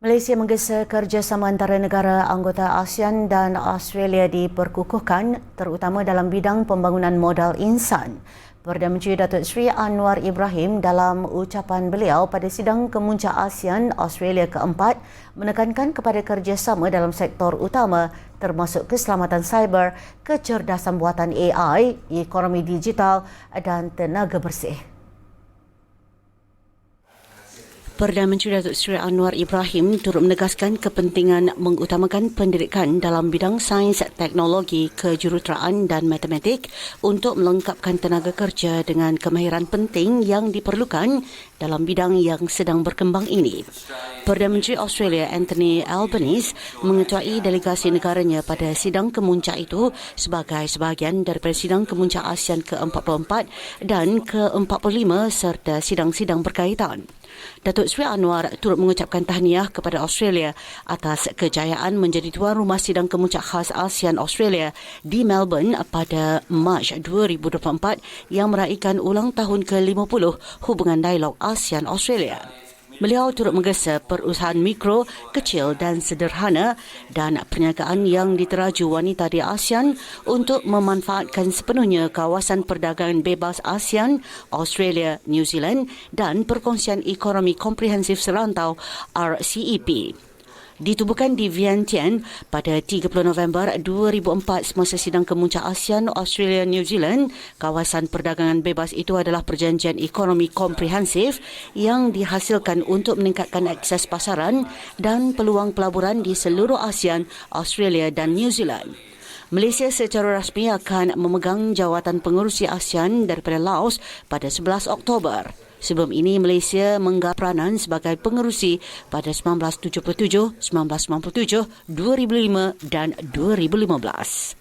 Malaysia menggesa kerjasama antara negara anggota ASEAN dan Australia diperkukuhkan terutama dalam bidang pembangunan modal insan. Perdana Menteri Datuk Seri Anwar Ibrahim dalam ucapan beliau pada sidang kemuncak ASEAN Australia keempat menekankan kepada kerjasama dalam sektor utama termasuk keselamatan cyber, kecerdasan buatan AI, ekonomi digital dan tenaga bersih. Perdana Menteri Datuk Seri Anwar Ibrahim turut menegaskan kepentingan mengutamakan pendidikan dalam bidang sains, teknologi, kejuruteraan dan matematik untuk melengkapkan tenaga kerja dengan kemahiran penting yang diperlukan dalam bidang yang sedang berkembang ini. Perdana Menteri Australia Anthony Albanese mengetuai delegasi negaranya pada sidang kemuncak itu sebagai sebahagian daripada sidang kemuncak ASEAN ke-44 dan ke-45 serta sidang-sidang berkaitan. Datuk Seri Anwar turut mengucapkan tahniah kepada Australia atas kejayaan menjadi tuan rumah sidang kemuncak khas ASEAN Australia di Melbourne pada Mac 2024 yang meraihkan ulang tahun ke-50 hubungan dialog ASEAN Australia. Beliau turut menggesa perusahaan mikro, kecil dan sederhana dan perniagaan yang diteraju wanita di ASEAN untuk memanfaatkan sepenuhnya kawasan perdagangan bebas ASEAN, Australia, New Zealand dan perkongsian ekonomi komprehensif serantau RCEP. Ditubuhkan di Vientiane pada 30 November 2004 semasa sidang kemuncak ASEAN Australia New Zealand, kawasan perdagangan bebas itu adalah perjanjian ekonomi komprehensif yang dihasilkan untuk meningkatkan akses pasaran dan peluang pelaburan di seluruh ASEAN, Australia dan New Zealand. Malaysia secara rasmi akan memegang jawatan pengerusi ASEAN daripada Laos pada 11 Oktober. Sebelum ini, Malaysia menggarap peranan sebagai pengerusi pada 1977, 1997, 2005 dan 2015.